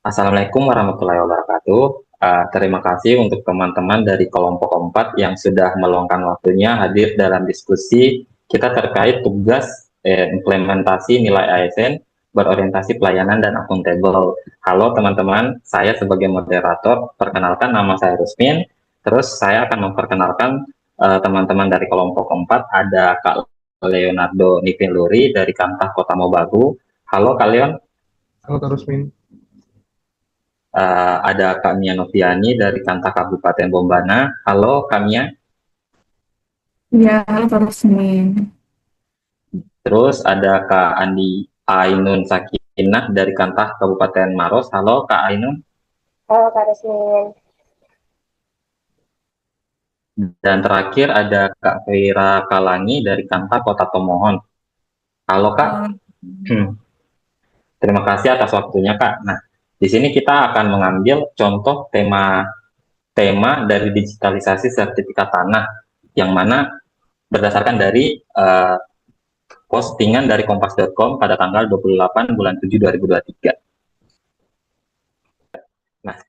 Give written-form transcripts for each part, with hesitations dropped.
Assalamualaikum warahmatullahi wabarakatuh. Terima kasih untuk teman-teman dari kelompok 4 yang sudah meluangkan waktunya hadir dalam diskusi kita terkait tugas implementasi nilai ASN berorientasi pelayanan dan akuntabel. Halo teman-teman, saya sebagai moderator, perkenalkan nama saya Rusmin. Terus saya akan memperkenalkan teman-teman dari kelompok 4, ada Kak Leonardo Nipinluri dari Kantah Kota Mobagu. Halo Kak Leon. Halo Kak Rusmin. Ada Kak Mia Noviani dari Kanta Kabupaten Bombana. Halo Kak Mia. Iya, halo Pak Rusmin. Terus ada Kak Andi Ainun Sakinah dari Kantah Kabupaten Maros. Halo Kak Ainun. Halo Kak Resmin. Dan terakhir ada Kak Fira Kalangi dari Kantah Kota Tomohon. Halo Kak. Halo. Terima kasih atas waktunya Kak. Nah, di sini kita akan mengambil contoh tema dari digitalisasi sertifikat tanah yang mana berdasarkan dari postingan dari kompas.com pada tanggal 28 bulan 7 2023. Nah,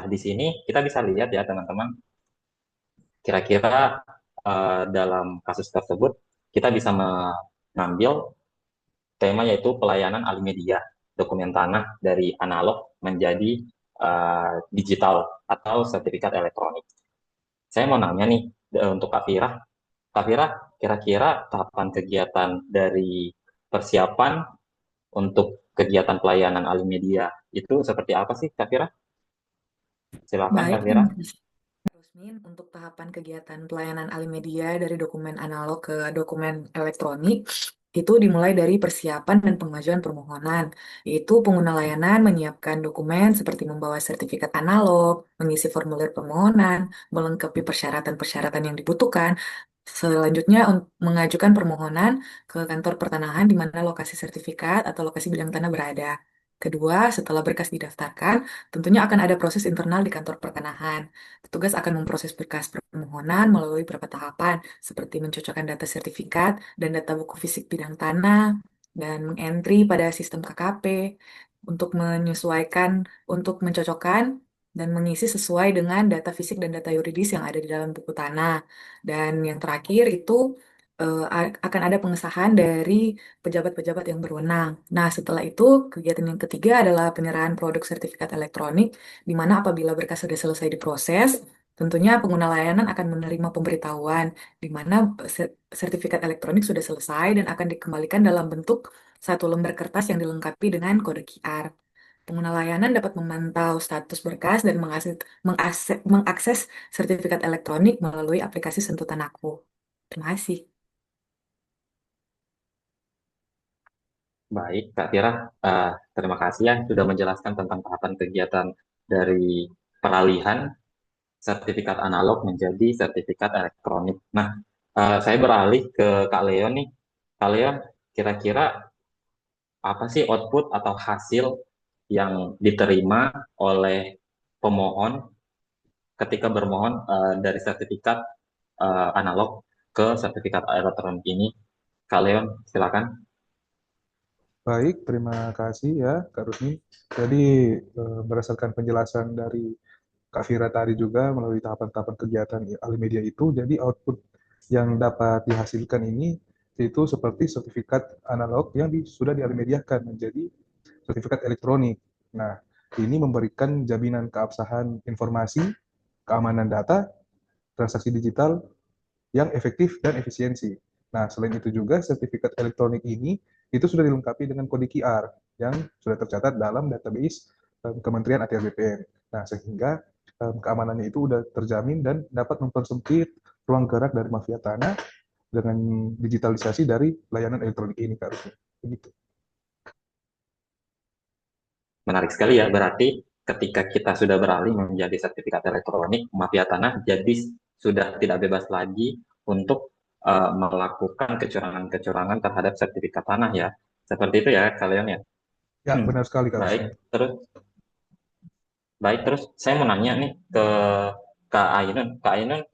di sini kita bisa lihat ya teman-teman, kira-kira dalam kasus tersebut kita bisa mengambil tema yaitu pelayanan alih media dokumen tanah dari analog menjadi digital atau sertifikat elektronik. Saya mau nanya nih untuk Kak Fira. Kak Fira, kira-kira tahapan kegiatan dari persiapan untuk kegiatan pelayanan alih media itu seperti apa sih, Kak Fira? Silakan, Baik, Kak Fira. terima kasih Pak Rusmin. Untuk tahapan kegiatan pelayanan Alimedia dari dokumen analog ke dokumen elektronik, itu dimulai dari persiapan dan pengajuan permohonan, yaitu pengguna layanan menyiapkan dokumen seperti membawa sertifikat analog, mengisi formulir permohonan, melengkapi persyaratan-persyaratan yang dibutuhkan. Selanjutnya, mengajukan permohonan ke kantor pertanahan di mana lokasi sertifikat atau lokasi bidang tanah berada. Kedua, setelah berkas didaftarkan, tentunya akan ada proses internal di kantor pertanahan. Petugas akan memproses berkas permohonan melalui beberapa tahapan, seperti mencocokkan data sertifikat dan data buku fisik bidang tanah, dan mengentry pada sistem KKP untuk menyesuaikan, untuk mencocokkan dan mengisi sesuai dengan data fisik dan data yuridis yang ada di dalam buku tanah. Dan yang terakhir itu akan ada pengesahan dari pejabat-pejabat yang berwenang. Nah, setelah itu, kegiatan yang ketiga adalah penyerahan produk sertifikat elektronik, di mana apabila berkas sudah selesai diproses, tentunya pengguna layanan akan menerima pemberitahuan di mana sertifikat elektronik sudah selesai dan akan dikembalikan dalam bentuk satu lembar kertas yang dilengkapi dengan kode QR. Pengguna layanan dapat memantau status berkas dan mengakses sertifikat elektronik melalui aplikasi Sentutan Aku. Terima kasih. Baik, Kak Fira. Terima kasih ya sudah menjelaskan tentang tahapan kegiatan dari peralihan sertifikat analog menjadi sertifikat elektronik. Nah, saya beralih ke Kak Leon nih. Kak Leon, kira-kira apa sih output atau hasil yang diterima oleh pemohon ketika bermohon dari sertifikat analog ke sertifikat elektronik ini? Kak Leon, silakan. Baik, terima kasih ya Kak Rusmin. Jadi berdasarkan penjelasan dari Kak Vira tadi juga melalui tahapan-tahapan kegiatan Alimedia itu, jadi output yang dapat dihasilkan ini itu seperti sertifikat analog yang sudah dialimediakan menjadi sertifikat elektronik. Nah, ini memberikan jaminan keabsahan informasi, keamanan data, transaksi digital yang efektif dan efisiensi. Nah, selain itu juga sertifikat elektronik ini itu sudah dilengkapi dengan kode QR yang sudah tercatat dalam database Kementerian ATR BPN. Nah, sehingga keamanannya itu sudah terjamin dan dapat mempersempit ruang gerak dari mafia tanah dengan digitalisasi dari layanan elektronik ini, Kak Rusmi. Begitu. Menarik sekali ya, berarti ketika kita sudah beralih menjadi sertifikat elektronik, mafia tanah jadi sudah tidak bebas lagi untuk melakukan kecurangan-kecurangan terhadap sertifikat tanah ya. Seperti itu ya kalian ya. Ya, benar sekali, Kak Baik, Rusmi. terus terus saya mau nanya nih ke Kak Ainun. Kak Ainun,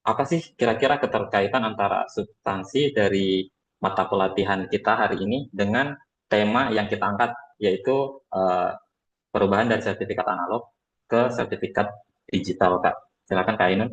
apa sih kira-kira keterkaitan antara substansi dari mata pelatihan kita hari ini dengan tema yang kita angkat, yaitu perubahan dari sertifikat analog ke sertifikat digital, Kak. Silakan Kak Ainun.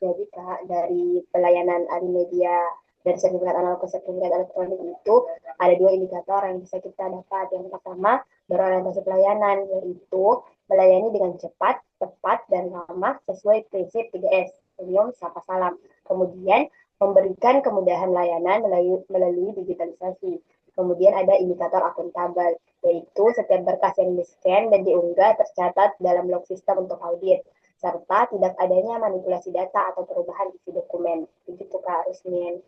Jadi Kak, dari pelayanan Alimedia dari sertifikat analog ke sertifikat elektronik itu ada dua indikator yang bisa kita dapat. Yang pertama, berorientasi pelayanan, yaitu melayani dengan cepat, tepat, dan ramah sesuai prinsip 3S, Premium, Sapa, Salam. Kemudian, memberikan kemudahan layanan melalui digitalisasi. Kemudian ada indikator akuntabel, yaitu setiap berkas yang di-scan dan diunggah tercatat dalam log sistem untuk audit, serta tidak adanya manipulasi data atau perubahan isi dokumen. Begitu Kak Rusmin.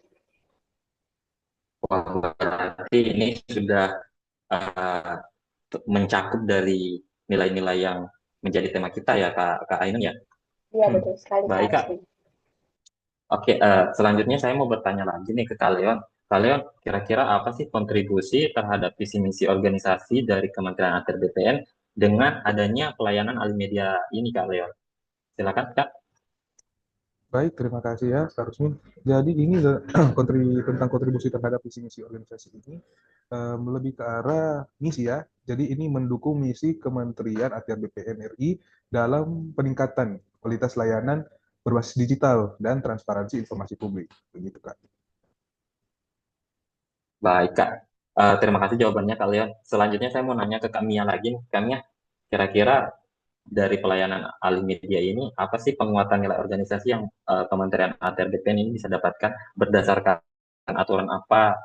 Wah, berarti ini sudah uh, mencakup dari nilai-nilai yang menjadi tema kita ya, Kak Ainun ya. Iya, betul sekali Kak Baik, Kak. Rusmin. Oke, selanjutnya saya mau bertanya lagi nih ke Kak Leon. Kak Leon, kira-kira apa sih kontribusi terhadap visi misi organisasi dari Kementerian ATR BPN dengan adanya pelayanan Alimedia ini, Kak Leon? Silakan, Kak. Baik, terima kasih ya, Kak Rusmin. Jadi ini tentang kontribusi terhadap visi misi organisasi ini lebih ke arah misi ya. Jadi ini mendukung misi Kementerian ATR BPN RI dalam peningkatan kualitas layanan berbasis digital dan transparansi informasi publik. Begitu, Kak. Baik, Kak. Terima kasih jawabannya, Kak Leon. Selanjutnya saya mau nanya ke Kak Mia lagi. Kak Mia, kira-kira dari pelayanan Alimedia ini, apa sih penguatan nilai organisasi yang Kementerian ATR BPN ini bisa dapatkan berdasarkan aturan apa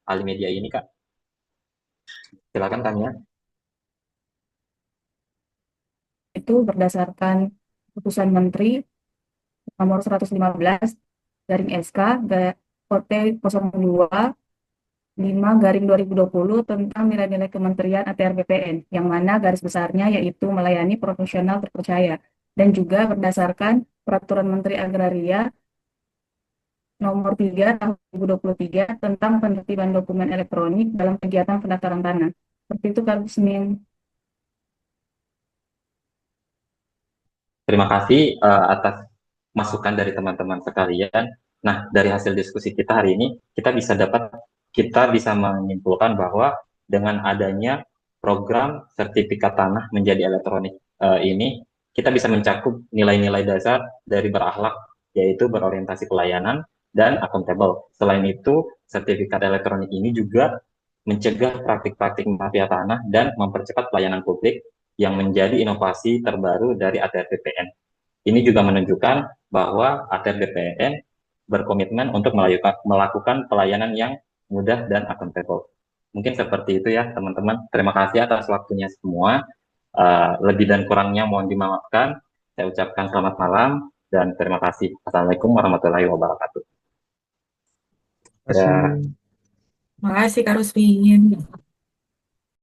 Alimedia ini, Kak? Silakan, Kak Mia. Itu berdasarkan keputusan Menteri nomor 115 garing SK OT 02 5/2020 tentang nilai-nilai Kementerian ATR BPN, yang mana garis besarnya yaitu melayani profesional terpercaya, dan juga berdasarkan Peraturan Menteri Agraria nomor 3 tahun 2023 tentang penertiban dokumen elektronik dalam kegiatan pendaftaran tanah. Seperti itu, Kak Gusmin. Terima kasih atas masukan dari teman-teman sekalian. Nah, dari hasil diskusi kita hari ini, kita bisa menyimpulkan bahwa dengan adanya program sertifikat tanah menjadi elektronik ini, kita bisa mencakup nilai-nilai dasar dari berakhlak, yaitu berorientasi pelayanan dan akuntabel. Selain itu, sertifikat elektronik ini juga mencegah praktik-praktik mafia tanah dan mempercepat pelayanan publik yang menjadi inovasi terbaru dari ATR BPN. Ini juga menunjukkan bahwa ATR BPN berkomitmen untuk melakukan pelayanan yang mudah dan akuntabel. Mungkin seperti itu ya teman-teman. Terima kasih atas waktunya semua. Lebih dan kurangnya mohon dimaafkan. Saya ucapkan selamat malam dan terima kasih. Assalamualaikum warahmatullahi wabarakatuh. Terima kasih. Terima kasih Kak Rusmin.